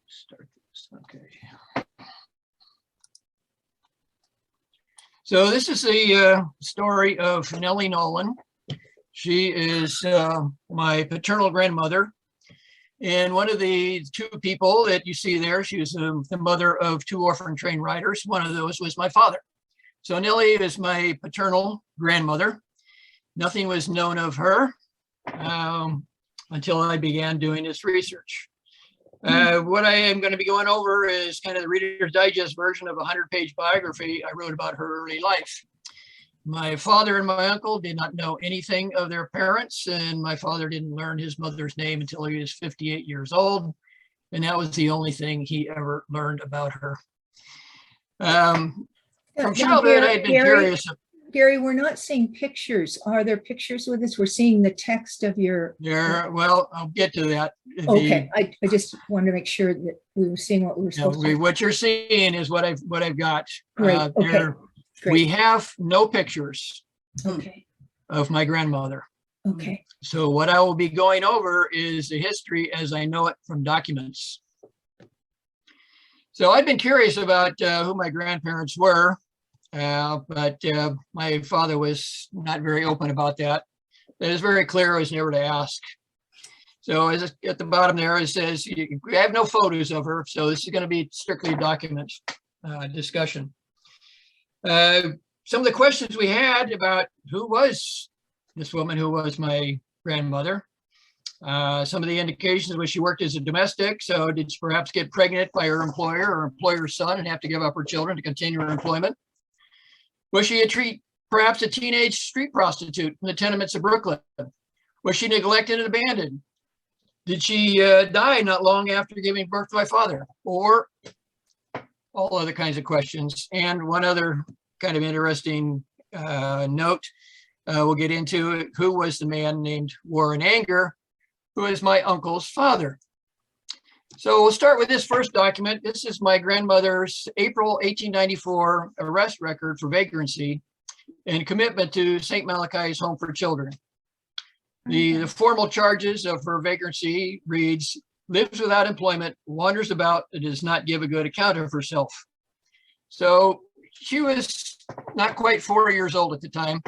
Start this. Okay. So this is the story of Nellie Nolan. She is my paternal grandmother. And one of the two people that you see there, she was the mother of two orphan train riders. One of those was my father. So Nellie is my paternal grandmother. Nothing was known of her until I began doing this research. What I am going to be going over is kind of the Reader's Digest version of a 100-page biography I wrote about her early life. My father and my uncle did not know anything of their parents, and my father didn't learn his mother's name until he was 58 years old, and that was the only thing he ever learned about her. From childhood, I had been curious. Gary, we're not seeing pictures. Are there pictures with us? We're seeing the text of your. Yeah, well, I'll get to that. Okay, I just wanted to make sure that we were seeing what we were supposed to. What you're seeing is what I've got. Great. Okay. Great. We have no pictures. Okay. Of my grandmother. Okay. So what I will be going over is the history as I know it from documents. So I've been curious about who my grandparents were. But my father was not very open about that. It is very clear I was never to ask. So as at the bottom there, it says, we have no photos of her. So this is going to be strictly document discussion. Some of the questions we had about who was this woman who was my grandmother. Some of the indications was she worked as a domestic. So did she perhaps get pregnant by her employer or employer's son and have to give up her children to continue her employment? Was she perhaps a teenage street prostitute in the tenements of Brooklyn? Was she neglected and abandoned? Did she die not long after giving birth to my father? Or all other kinds of questions. And one other kind of interesting note we'll get into, who was the man named Warren Anger, who is my uncle's father. So we'll start with this first document. This is my grandmother's April 1894 arrest record for vagrancy and commitment to St. Malachi's Home for Children. The formal charges of her vagrancy reads, lives without employment, wanders about, and does not give a good account of herself. So she was not quite 4 years old at the time.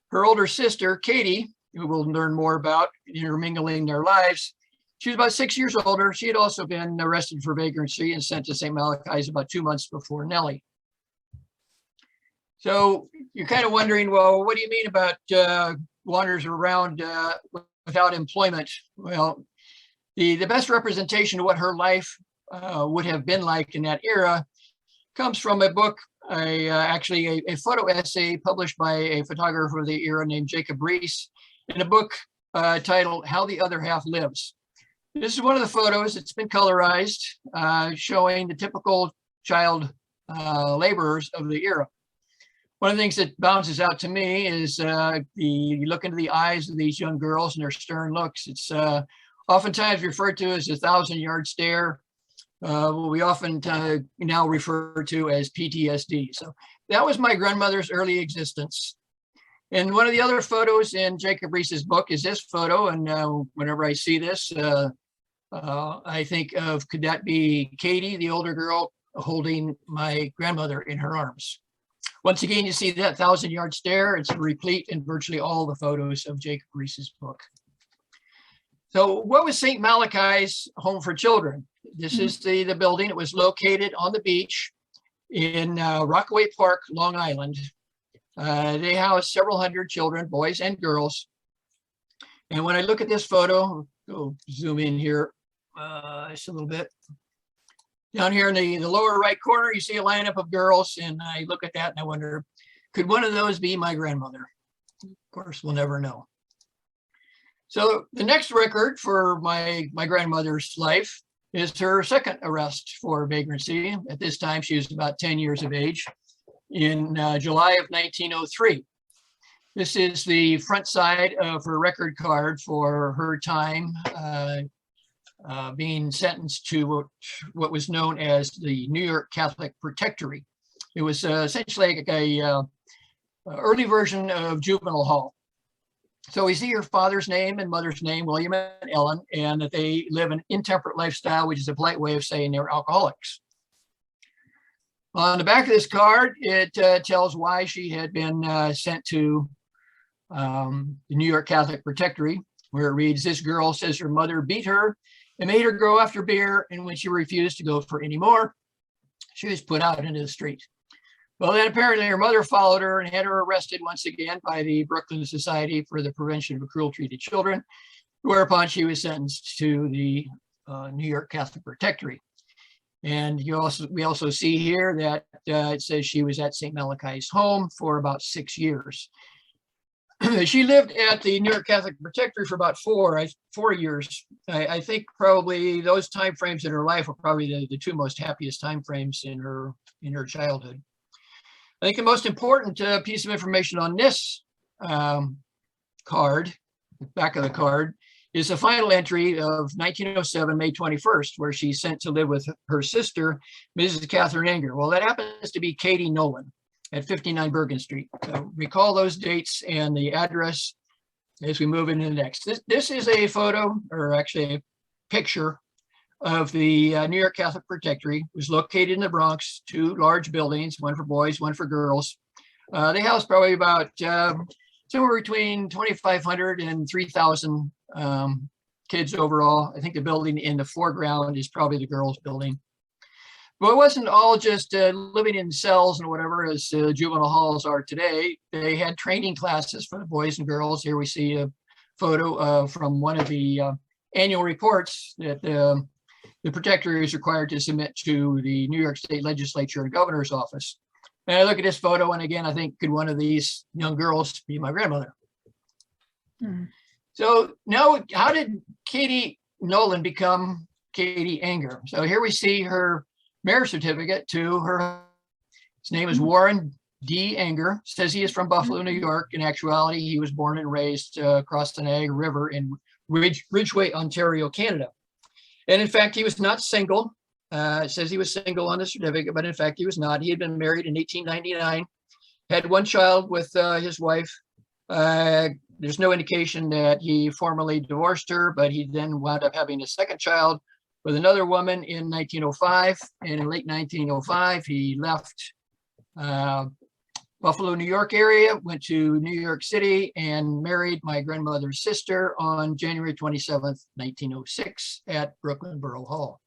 Her older sister, Katie, who we'll learn more about intermingling their lives, she was about 6 years older. She had also been arrested for vagrancy and sent to St. Malachi's about 2 months before Nellie. So you're kind of wondering, well, what do you mean about wanders around without employment? Well, the best representation of what her life would have been like in that era comes from a book, actually a photo essay published by a photographer of the era named Jacob Rees in a book titled How the Other Half Lives. This is one of the photos. It's been colorized, showing the typical child laborers of the era. One of the things that bounces out to me is you look into the eyes of these young girls and their stern looks. It's oftentimes referred to as a 1,000-yard stare. We often now refer to as PTSD. So that was my grandmother's early existence. And one of the other photos in Jacob Rees's book is this photo. And whenever I see this, I think of, could that be Katie, the older girl, holding my grandmother in her arms? Once again, you see that 1,000-yard stare. It's replete in virtually all the photos of Jacob Rees's book. So what was St. Malachi's Home for Children? This is the building. It was located on the beach in Rockaway Park, Long Island. They housed several hundred children, boys and girls. And when I look at this photo, go zoom in here just a little bit. Down here in the lower right corner, you see a lineup of girls, and I look at that and I wonder, could one of those be my grandmother? Of course, we'll never know. So the next record for my grandmother's life is her second arrest for vagrancy. At this time, she was about 10 years of age in July of 1903. This is the front side of her record card for her time being sentenced to what was known as the New York Catholic Protectory. It was essentially like a early version of juvenile hall. So we see her father's name and mother's name, William and Ellen, and that they live an intemperate lifestyle, which is a polite way of saying they're alcoholics. On the back of this card, it tells why she had been sent to the New York Catholic Protectory, where it reads, "This girl says her mother beat her and made her go after beer, and when she refused to go for any more, she was put out into the street." Well, then apparently her mother followed her and had her arrested once again by the Brooklyn Society for the Prevention of Cruelty to Children, whereupon she was sentenced to the New York Catholic Protectory. And we also see here that it says she was at St. Malachi's home for about 6 years. She lived at the New York Catholic Protectory for about 4 years. I think probably those time frames in her life were probably the two most happiest time frames in her childhood. I think the most important piece of information on this card, the back of the card, is the final entry of 1907, May 21st, where she's sent to live with her sister, Mrs. Catherine Anger. Well, that happens to be Katie Nolan at 59 Bergen Street. So recall those dates and the address as we move into the next. This is a photo, or actually a picture, of the New York Catholic Protectory. It was located in the Bronx, 2 large buildings, one for boys, one for girls. They house probably about somewhere between 2,500 and 3,000 kids overall. I think the building in the foreground is probably the girls' building. But it wasn't all just living in cells and whatever, as juvenile halls are today. They had training classes for the boys and girls. Here we see a photo from one of the annual reports that the protector is required to submit to the New York State Legislature and Governor's office. And I look at this photo, and again, I think, could one of these young girls be my grandmother? So now, how did Katie Nolan become Katie Anger? So here we see her marriage certificate to her. His name is Warren D. Anger. Says he is from Buffalo, New York. In actuality, he was born and raised across the Niagara River in Ridgeway, Ontario, Canada. And in fact, he was not single. It says he was single on the certificate, but in fact, he was not. He had been married in 1899, had 1 child with his wife. There's no indication that he formally divorced her, but he then wound up having a 2nd child with another woman in 1905. And in late 1905, he left Buffalo, New York area, went to New York City and married my grandmother's sister on January 27th, 1906 at Brooklyn Borough Hall.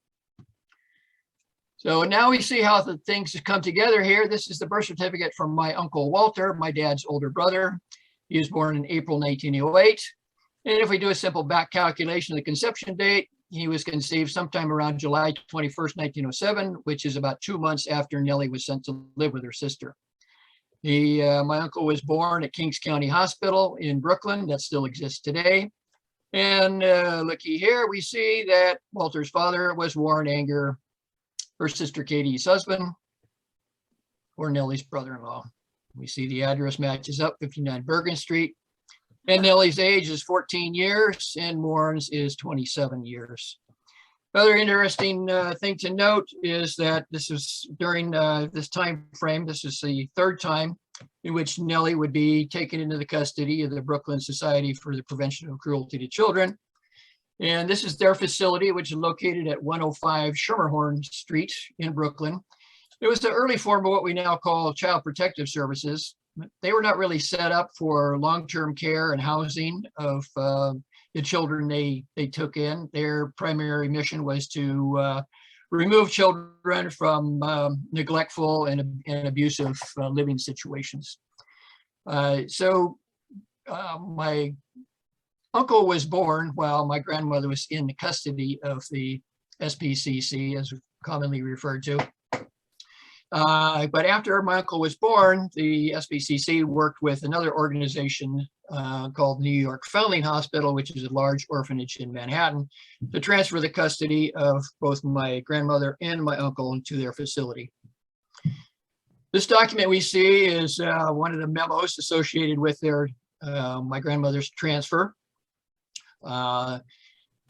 So now we see how the things come together here. This is the birth certificate from my uncle Walter, my dad's older brother. He was born in April 1908. And if we do a simple back calculation of the conception date, he was conceived sometime around July 21st, 1907, which is about 2 months after Nellie was sent to live with her sister. My uncle was born at Kings County Hospital in Brooklyn. That still exists today. And looky here, we see that Walter's father was Warren Anger, her sister Katie's husband, or Nellie's brother-in-law. We see the address matches up, 59 Bergen Street. And Nellie's age is 14 years and Warren's is 27 years. Another interesting thing to note is that this is during this time frame, this is the 3rd time in which Nellie would be taken into the custody of the Brooklyn Society for the Prevention of Cruelty to Children. And this is their facility, which is located at 105 Schermerhorn Street in Brooklyn. It was the early form of what we now call Child Protective Services. They were not really set up for long-term care and housing of the children they took in. Their primary mission was to remove children from neglectful and abusive living situations. So my uncle was born while my grandmother was in the custody of the SPCC, as commonly referred to. But after my uncle was born, the SPCC worked with another organization called New York Foundling Hospital, which is a large orphanage in Manhattan, to transfer the custody of both my grandmother and my uncle into their facility. This document we see is one of the memos associated with their my grandmother's transfer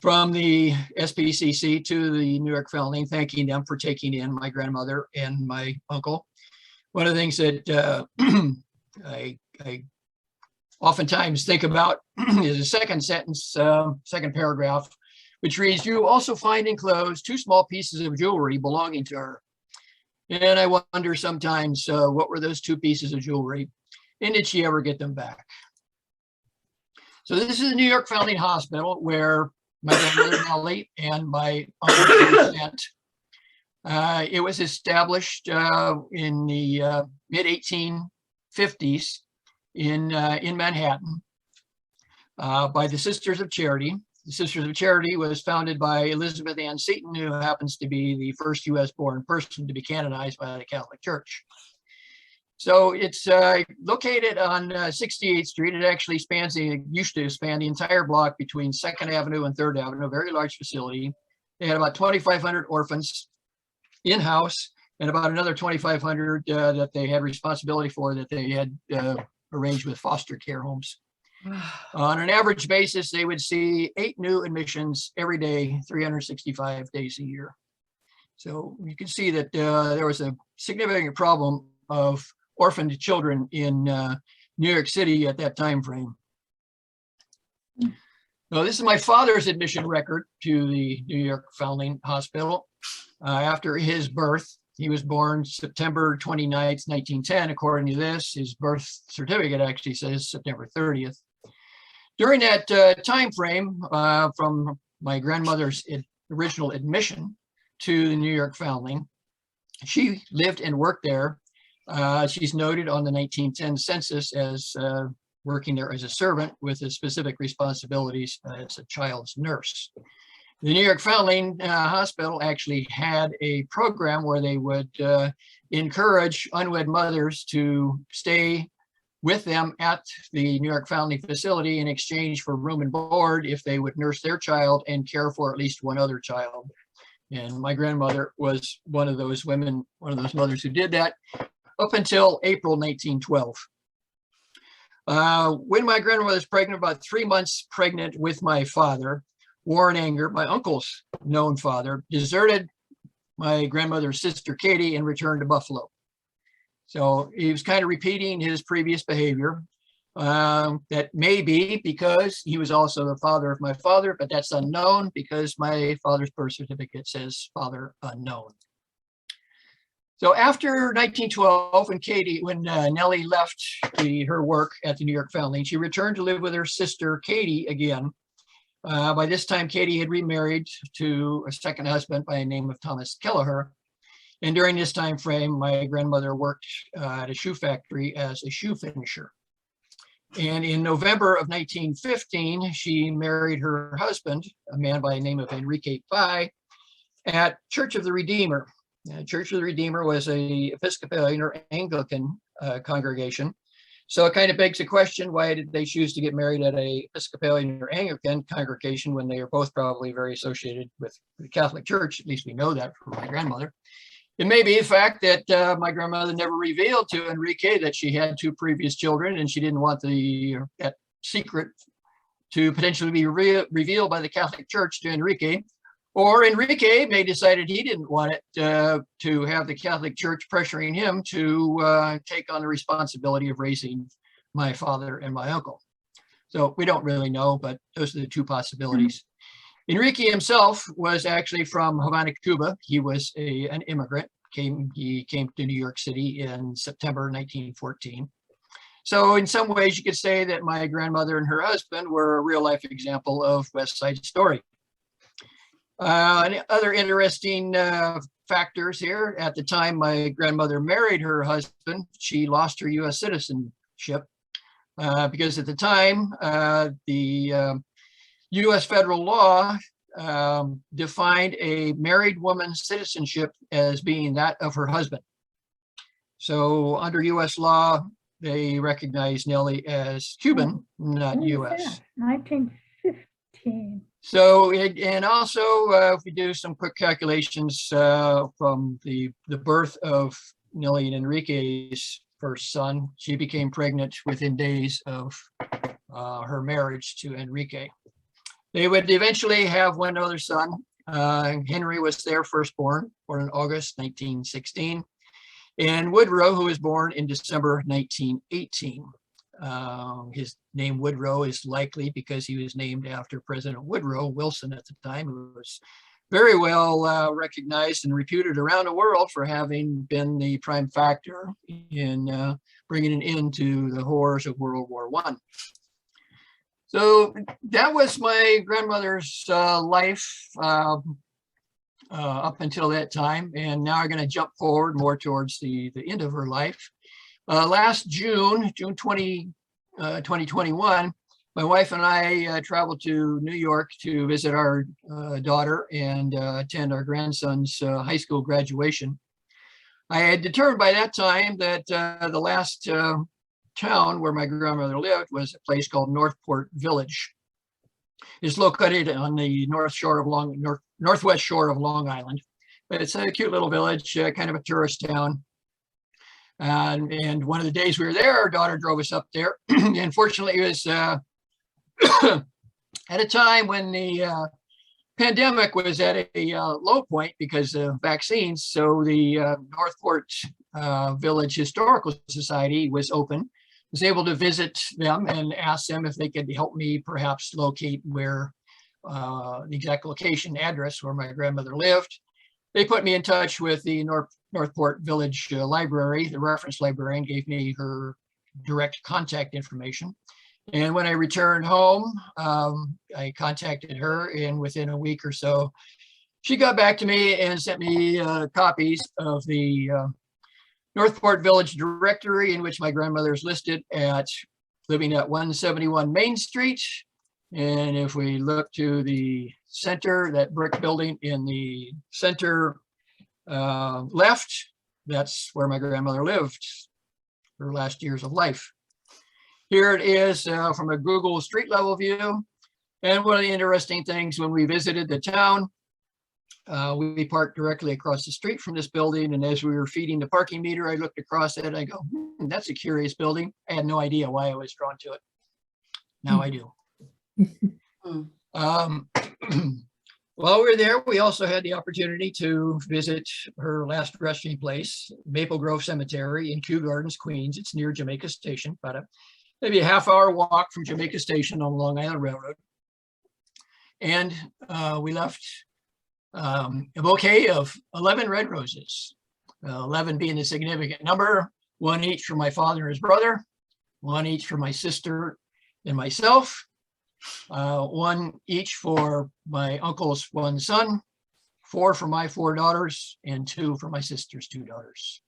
from the SPCC to the New York Foundling, thanking them for taking in my grandmother and my uncle. One of the things that I oftentimes think about is the second sentence, second paragraph, which reads, "You also find enclosed 2 small pieces of jewelry belonging to her." And I wonder sometimes, what were those 2 pieces of jewelry? And did she ever get them back? So this is the New York Foundling Hospital where my grandmother Nellie and my uncle were sent. It was established in the mid-1850s in Manhattan by the Sisters of Charity. The Sisters of Charity was founded by Elizabeth Ann Seton, who happens to be the first U.S.-born person to be canonized by the Catholic Church. So it's located on 68th Street. It actually used to span the entire block between 2nd Avenue and 3rd Avenue, a very large facility. They had about 2,500 orphans in-house and about another 2,500 that they had responsibility for that they had arranged with foster care homes. On an average basis, they would see 8 new admissions every day, 365 days a year. So you can see that there was a significant problem of orphaned children in New York City at that time frame. So this is my father's admission record to the New York Foundling Hospital. After his birth, he was born September 29th, 1910. According to this, his birth certificate actually says September 30th. During that time frame, from my grandmother's original admission to the New York Foundling, she lived and worked there. She's noted on the 1910 census as working there as a servant with the specific responsibilities as a child's nurse. The New York Foundling Hospital actually had a program where they would encourage unwed mothers to stay with them at the New York Foundling facility in exchange for room and board if they would nurse their child and care for at least one other child. And my grandmother was one of those women, one of those mothers who did that up until April 1912. When my grandmother was pregnant, about 3 months pregnant with my father, Warren Anger, my uncle's known father, deserted my grandmother's sister Katie and returned to Buffalo. So he was kind of repeating his previous behavior. That may be because he was also the father of my father, but that's unknown because my father's birth certificate says father unknown. So after 1912, when Nellie left her work at the New York Foundling, she returned to live with her sister Katie again. By this time, Katie had remarried to a second husband by the name of Thomas Kelleher. And during this time frame, my grandmother worked at a shoe factory as a shoe finisher. And in November of 1915, she married her husband, a man by the name of Enrique Pye, at Church of the Redeemer. Church of the Redeemer was a Episcopalian or Anglican congregation. So it kind of begs the question, why did they choose to get married at a Episcopalian or Anglican congregation when they are both probably very associated with the Catholic Church? At least we know that from my grandmother. It may be the fact that my grandmother never revealed to Enrique that she had 2 previous children and she didn't want that secret to potentially be revealed by the Catholic Church to Enrique. Or Enrique may decided he didn't want it to have the Catholic Church pressuring him to take on the responsibility of raising my father and my uncle. So we don't really know, but those are the 2 possibilities. Enrique himself was actually from Havana, Cuba. He was an immigrant. He came to New York City in September 1914. So in some ways, you could say that my grandmother and her husband were a real-life example of West Side Story. And other interesting factors here. At the time my grandmother married her husband, she lost her U.S. citizenship because at the time the U.S. federal law defined a married woman's citizenship as being that of her husband. So under U.S. law, they recognize Nellie as Cuban, not U.S. 1915. So, and also, if we do some quick calculations from the birth of Nellie and Enrique's first son, she became pregnant within days of her marriage to Enrique. They would eventually have one other son. Henry was their firstborn, born in August 1916, and Woodrow, who was born in December 1918. His name Woodrow is likely because he was named after President Woodrow Wilson at the time, who was very well recognized and reputed around the world for having been the prime factor in bringing an end to the horrors of World War I. So that was my grandmother's life up until that time. And now I'm going to jump forward more towards the end of her life. Last June 2021, my wife and I traveled to New York to visit our daughter and attend our grandson's high school graduation. I had determined by that time that the last town where my grandmother lived was a place called Northport Village. It's located on the northwest shore of Long Island. But it's a cute little village, kind of a tourist town. And one of the days we were there, our daughter drove us up there. And fortunately, it was at a time when the pandemic was at a low point because of vaccines. So the Northport Village Historical Society was open. Was able to visit them and ask them if they could help me perhaps locate where the exact location, address where my grandmother lived. They put me in touch with the Northport Village Library. The reference librarian gave me her direct contact information. And when I returned home, I contacted her, and within a week or so, she got back to me and sent me copies of the Northport Village Directory, in which my grandmother is listed at living at 171 Main Street. And if we look to the center, that brick building in the center left, that's where my grandmother lived her last years of life. Here it is from a Google street level view. And one of the interesting things when we visited the town, we parked directly across the street from this building. And as we were feeding the parking meter, I looked across at it. I go, that's a curious building. I had no idea why I was drawn to it. Now I do. While we were there, we also had the opportunity to visit her last resting place, Maple Grove Cemetery in Kew Gardens, Queens. It's near Jamaica Station, about maybe a half-hour walk from Jamaica Station on the Long Island Railroad. And we left a bouquet of 11 red roses, 11 being the significant number, one each for my father and his brother, one each for my sister and myself, one each for my uncle's one son, 4 for my 4 daughters, and 2 for my sister's 2 daughters.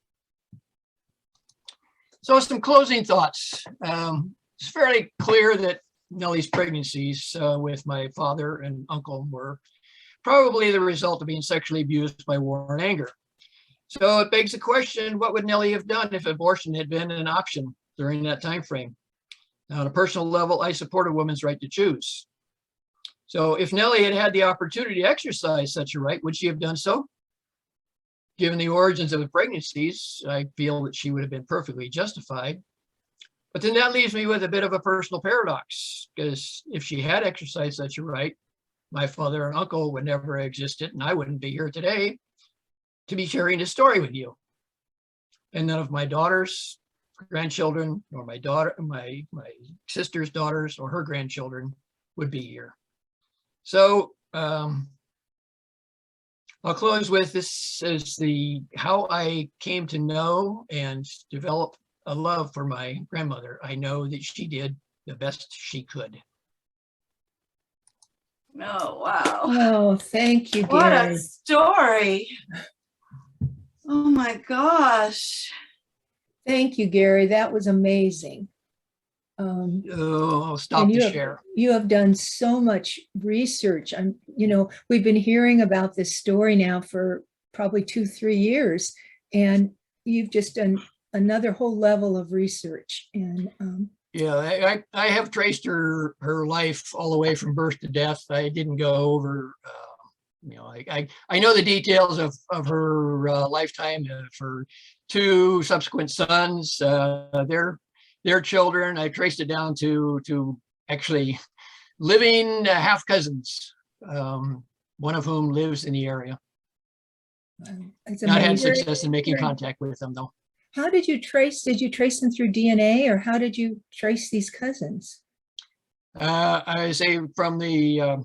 So some closing thoughts. It's fairly clear that Nellie's pregnancies with my father and uncle were probably the result of being sexually abused by war and anger. So it begs the question, what would Nellie have done if abortion had been an option during that time frame? Now, on a personal level, I support a woman's right to choose. So if Nellie had had the opportunity to exercise such a right, would she have done so? Given the origins of the pregnancies, I feel that she would have been perfectly justified. But then that leaves me with a bit of a personal paradox, because if she had exercised such a right, my father and uncle would never have existed, and I wouldn't be here today to be sharing this story with you. And none of my daughters, grandchildren, or my sister's daughters or her grandchildren would be here. So I'll close with this as how I came to know and develop a love for my grandmother. I know that she did the best she could. Oh, wow. Oh, thank you, What Gary. a story. Oh my gosh. Thank you, Gary. That was amazing. Stop and the share. You have done so much research. We've been hearing about this story now for probably 2-3 years, and you've just done another whole level of research. And yeah, I have traced her life all the way from birth to death. I didn't go over, I know the details of her lifetime, of her 2 subsequent sons, their children. I traced it down to actually living half cousins, one of whom lives in the area. it's Not had amazing. success in making contact with them though. How did you trace them through DNA, or how did you trace these cousins? I say from the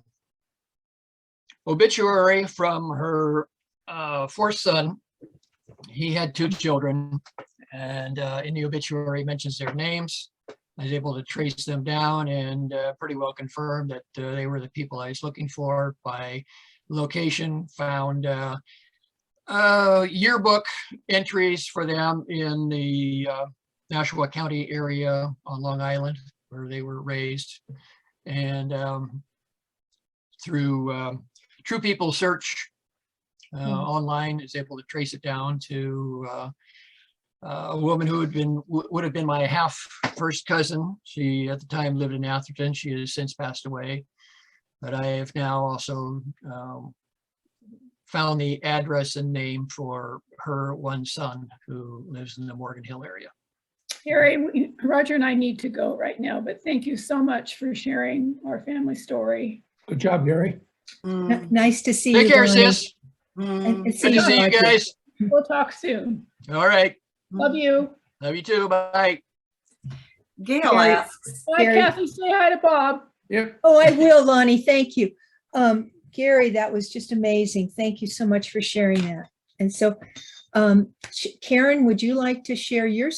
obituary from her fourth son. He had 2 children, and in the obituary mentions their names. I was able to trace them down and pretty well confirm that they were the people I was looking for by location. Found yearbook entries for them in the Nashua County area on Long Island, where they were raised. And through True People search online, is able to trace it down to a woman who would have been my half first cousin. She at the time lived in Atherton. She has since passed away, but I have now also found the address and name for her one son who lives in the Morgan Hill area. Gary, Roger and I need to go right now, but thank you so much for sharing our family story. Good job, Gary. Nice to see Take you. care, Lonnie. sis. And Good to see you Roger. guys. We'll talk soon. All right. Love you. Love you too. Bye. Gail Gary. asks, Bye, Gary. Kathy. Say hi to Bob. Yep. Oh, I will, Lonnie. Thank you. Gary, that was just amazing. Thank you so much for sharing that. And so, Karen, would you like to share your